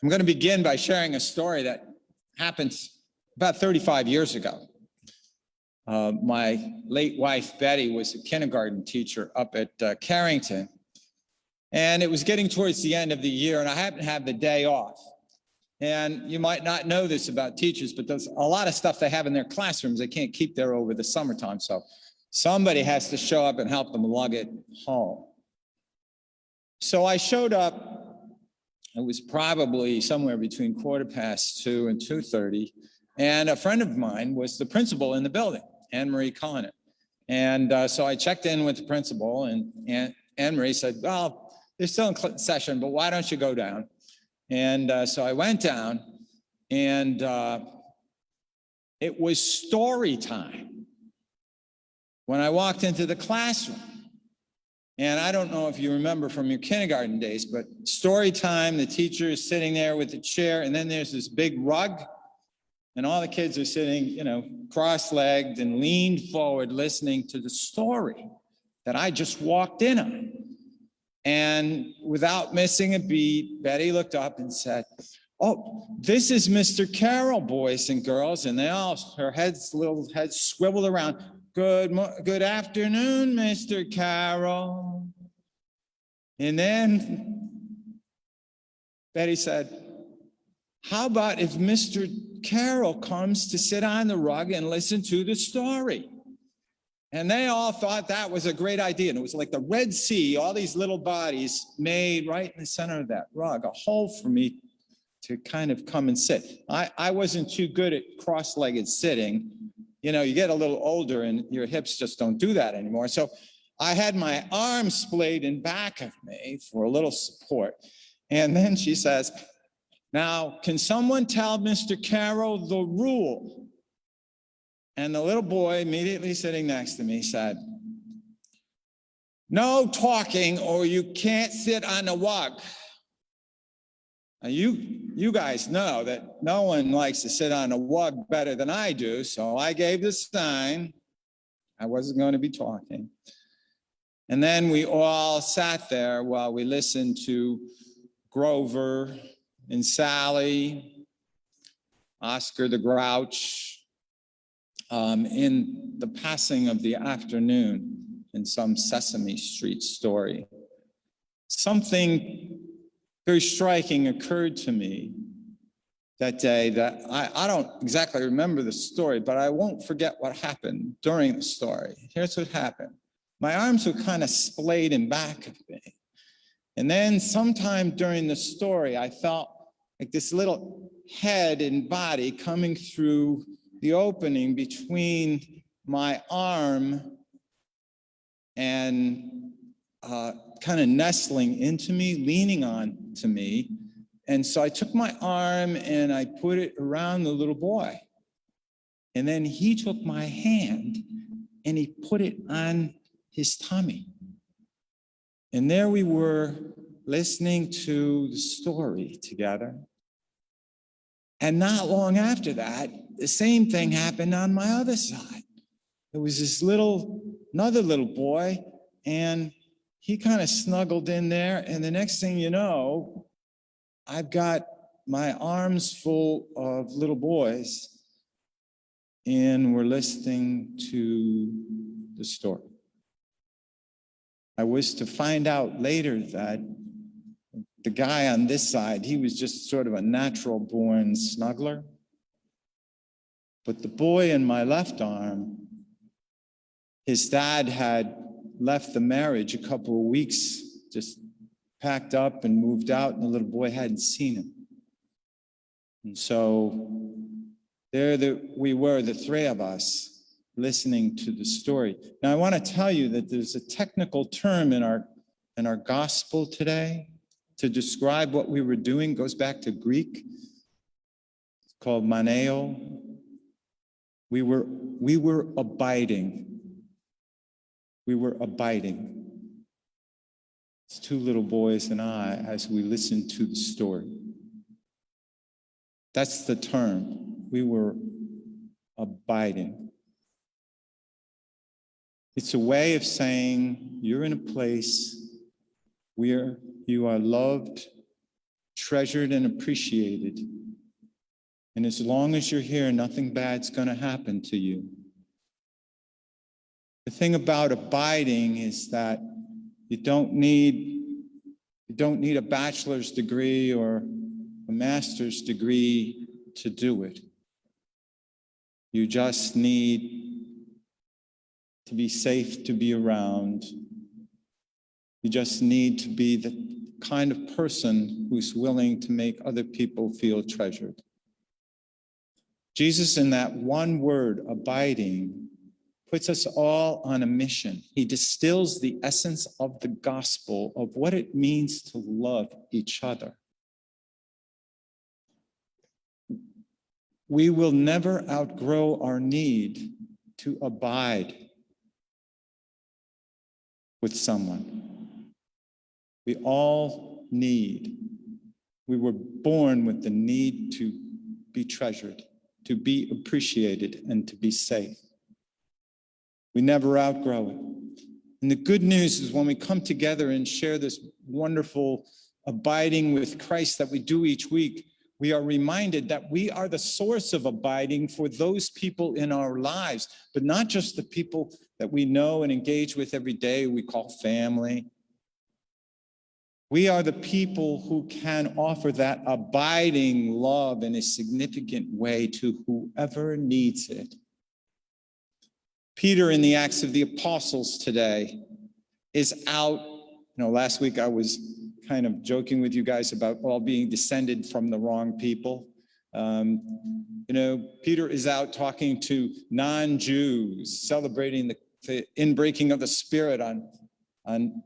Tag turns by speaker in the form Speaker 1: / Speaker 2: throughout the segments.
Speaker 1: I'm going to begin by sharing a story that happened about 35 years ago. My late wife, Betty, was a kindergarten teacher up at Carrington. And it was getting towards the end of the year, and I happened to have the day off. And you might not know this about teachers, but there's a lot of stuff they have in their classrooms they can't keep there over the summertime. So somebody has to show up and help them lug it home. So I showed up. It was probably somewhere between 2:15 and 2:30. And a friend of mine was the principal in the building, Anne-Marie Cullinan. And so I checked in with the principal, and Anne-Marie said, well, they're still in session, but why don't you go down? And so I went down, and it was story time when I walked into the classroom. And I don't know if you remember from your kindergarten days, but story time, the teacher is sitting there with the chair, and then there's this big rug, and all the kids are sitting, cross-legged and leaned forward listening to the story that I just walked in on. And without missing a beat, Betty looked up and said, oh, this is Mr. Carroll, boys and girls. And her little heads swiveled around. Good afternoon, Mr. Carroll. And then Betty said, how about if Mr. Carroll comes to sit on the rug and listen to the story? And they all thought that was a great idea. And it was like the Red Sea, all these little bodies made right in the center of that rug, a hole for me to kind of come and sit. I wasn't too good at cross-legged sitting. You get a little older and your hips just don't do that anymore. So I had my arms splayed in back of me for a little support. And then she says, now, can someone tell Mr. Carroll the rule? And the little boy immediately sitting next to me said, no talking or you can't sit on the rug. Now you guys know that no one likes to sit on a rug better than I do, so I gave the sign. I wasn't going to be talking. And then we all sat there while we listened to Grover and Sally, Oscar the Grouch, in the passing of the afternoon in some Sesame Street story. Something very striking occurred to me that day that I don't exactly remember the story, but I won't forget what happened during the story. Here's what happened. My arms were kind of splayed in back of me. And then sometime during the story, I felt like this little head and body coming through the opening between my arm and kind of nestling into me, leaning on to me. And so I took my arm and I put it around the little boy. And then he took my hand and he put it on his tummy. And there we were listening to the story together. And not long after that, the same thing happened on my other side. There was this another little boy, and he kind of snuggled in there. And the next thing you know, I've got my arms full of little boys, and we're listening to the story. I was to find out later that the guy on this side, he was just sort of a natural-born snuggler. But the boy in my left arm, his dad had left the marriage a couple of weeks, just packed up and moved out, and the little boy hadn't seen him. And so we were, the three of us, listening to the story. Now, I want to tell you that there's a technical term in our gospel today to describe what we were doing, goes back to Greek. It's called maneo. We were abiding. We were abiding. It's two little boys and I as we listened to the story. That's the term. We were abiding. It's a way of saying you're in a place where you are loved, treasured and appreciated. And as long as you're here, nothing bad's going to happen to you. The thing about abiding is that you don't need a bachelor's degree or a master's degree to do it. You just need to be safe to be around. You just need to be the kind of person who's willing to make other people feel treasured. Jesus, in that one word, abiding, puts us all on a mission. He distills the essence of the gospel of what it means to love each other. We will never outgrow our need to abide with someone. We all need. We were born with the need to be treasured, to be appreciated, and to be safe. We never outgrow it. And the good news is when we come together and share this wonderful abiding with Christ that we do each week, we are reminded that we are the source of abiding for those people in our lives, but not just the people that we know and engage with every day, we call family. We are the people who can offer that abiding love in a significant way to whoever needs it. Peter in the Acts of the Apostles today is out. Last week I was kind of joking with you guys about all being descended from the wrong people. Peter is out talking to non-Jews, celebrating the inbreaking of the Spirit on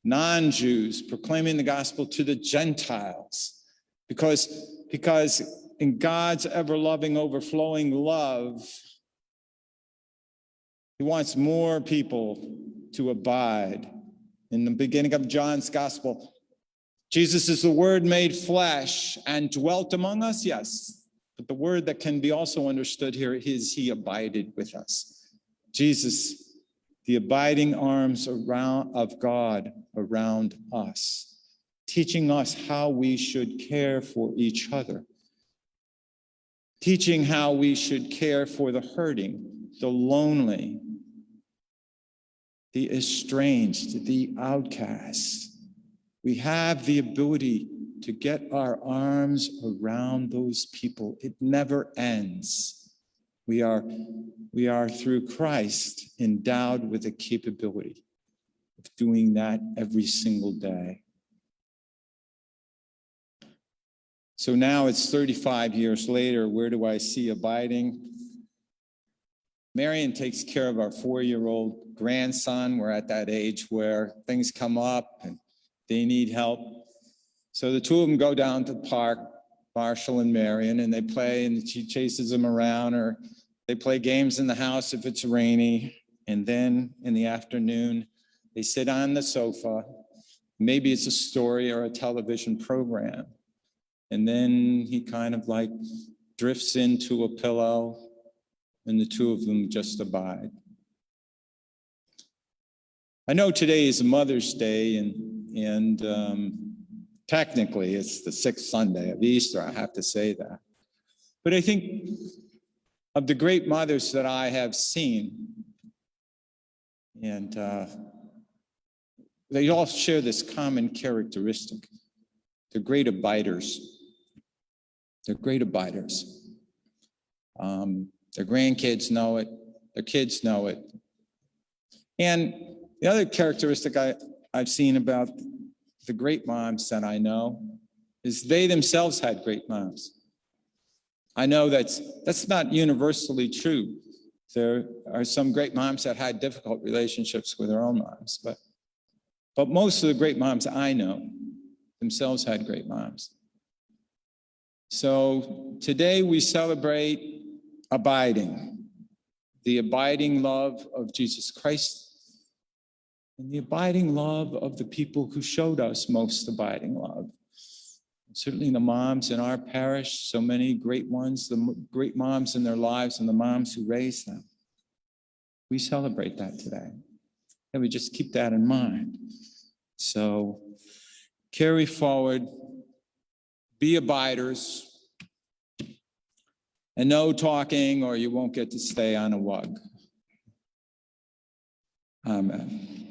Speaker 1: non-Jews, proclaiming the gospel to the Gentiles. Because in God's ever-loving, overflowing love, he wants more people to abide. In the beginning of John's gospel, Jesus is the Word made flesh and dwelt among us, yes. But the word that can be also understood here is he abided with us. Jesus, the abiding arms of God around us, teaching us how we should care for each other, teaching how we should care for the hurting, the lonely, the estranged, the outcast. We have the ability to get our arms around those people. It never ends. We are through Christ endowed with the capability of doing that every single day. So now it's 35 years later. Where do I see abiding? Marion takes care of our 4-year-old grandson. We're at that age where things come up and they need help. So the two of them go down to the park, Marshall and Marion, and they play, and she chases them around, or they play games in the house if it's rainy. And then in the afternoon, they sit on the sofa. Maybe it's a story or a television program. And then he kind of like drifts into a pillow, and the two of them just abide. I know today is Mother's Day, and technically it's the 6th Sunday of Easter, I have to say that. But I think of the great mothers that I have seen, and they all share this common characteristic. They're great abiders. They're great abiders. Their grandkids know it. Their kids know it. And the other characteristic I've seen about the great moms that I know is they themselves had great moms. I know that's not universally true. There are some great moms that had difficult relationships with their own moms, but most of the great moms I know themselves had great moms. So today we celebrate abiding, the abiding love of Jesus Christ, and the abiding love of the people who showed us most abiding love. Certainly the moms in our parish, so many great ones, the great moms in their lives and the moms who raised them. We celebrate that today. And we just keep that in mind. So carry forward be abiders, and no talking or you won't get to stay on a wug. Amen.